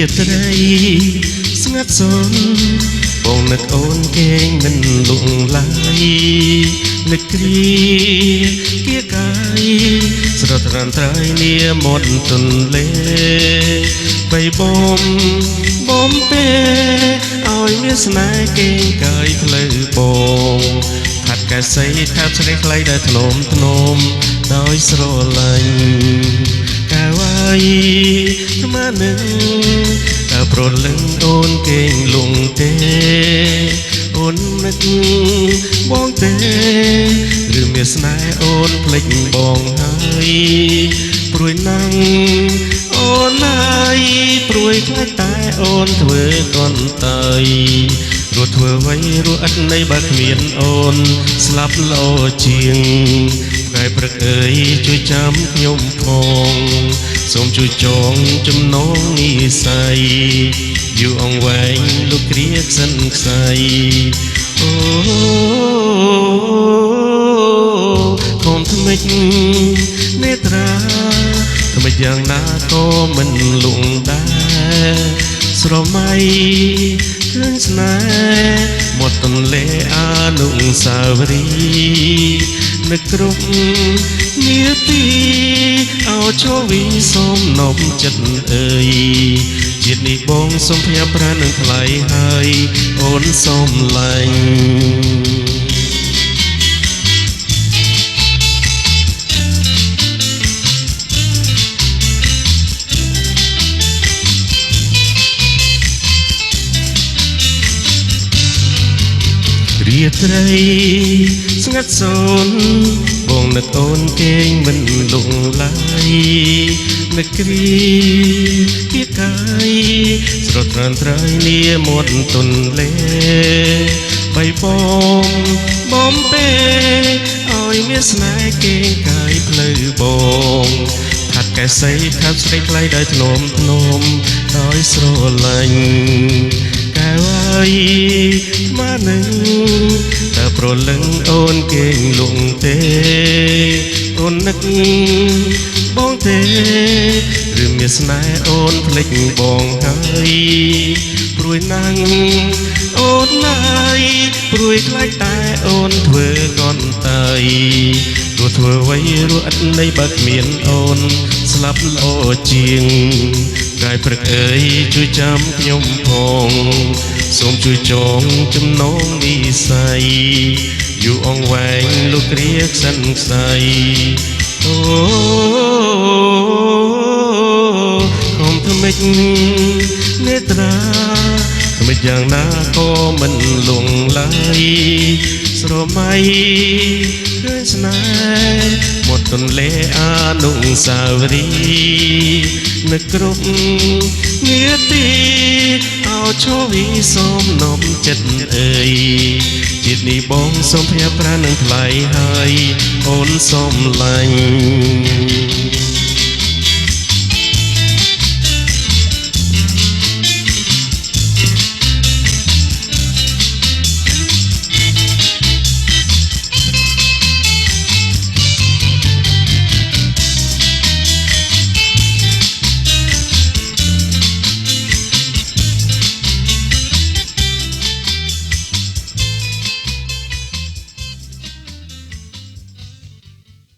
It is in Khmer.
រាត្រីស្ងាត់សូនបងនឹកអូនគេងមិនលងឡើយនឹកគ្រាគៀកាយស្រត់រានត្រៃនាមាត់ទន្លេបីបំពេឲ្យមានស្នេហ៍គេងកាយផ្លូវបងហាត់កែសីថាប់ស្រីខ្លីដែលធ្នមដោយស្រឡាញ់កែវ៉ៃថ្មនឹងតើប្រលឹងអូនគេងលងទេអូននឹកបងទេឬមានស្នេហ៍អូនភ្លេចបងហើយព្រួយណាំងអូនហើយព្រួយខ្លាចតែអូនធ្វើកន្តើយរត់ធ្វើໄວរស់ឥតន័យបើគ្មានអូនស្លាប់លោជាងថ្ងៃព្រឹកអើយជួយចាំខ្ញុំផងសូមជួយចងចំណងនិស័យយូរអង្វែងលោកគ្រាក្សិនខ្សៃអូកុំថ្មិចនេត្រាថ្មិចយ៉ាងណាក៏មិនលងដែរស្រមៃឃើញស្នេហ៍មាត់ទន្លេអនុស្សាវរីយ៍នឹកគ្រប់នាទីអោជវីសូមនំចិត្តអើយជាតិនេះបងសូមផ្ញើប្រាណនឹងថ្លៃហើយអូនសូមឡាញ់រាត្រីស្ងាត់សូនបងនឹកអូនគេងមិនលងឡើយនឹកគ្រាគៀកាយស្រត់រានត្រៃនាមាត់ទន្លេបីបំពេឲ្យមានស្នេហ៍គេងកាយផ្លូវបងហាត់កែសីថាប់ស្រីខ្លីដោយធ្នមដោយស្រឡាញ់កែវ៉ៃថ្មនឹងតើប្រលឹងអូនគេងលងទេអូននឹកបងទេឬមានស្នេហ៍អូនភ្លេចបងហើយព្រួយណាំងអូនហើយព្រួយខ្លាចតែអូនធ្វើកន្តើយរត់ធ្វើໄວរស់ឥតន័យបើគ្មានអូនស្លាប់លោជាងកាយព្រឹកអើយជួយចាំខ្ញុំផងសូមជួយចងចំណងនិស័យយូរអង្វែងលោកគ្រាក្សិនខ្សៃអូកុំថ្មិចនេត្រាថ្មិចយ៉ាងណាក៏មិនលងឡើយស្រមៃឃើញស្នេហ៍មាត់ទន្លេអនុស្សាវរីយ៍នឹកគ្រប់នាទីអោជវីសូមនំចិត្តអើយជាតិនេះបងសូមផ្ញើប្រាណនឹងថ្លៃហើយអូនសូមឡាញ់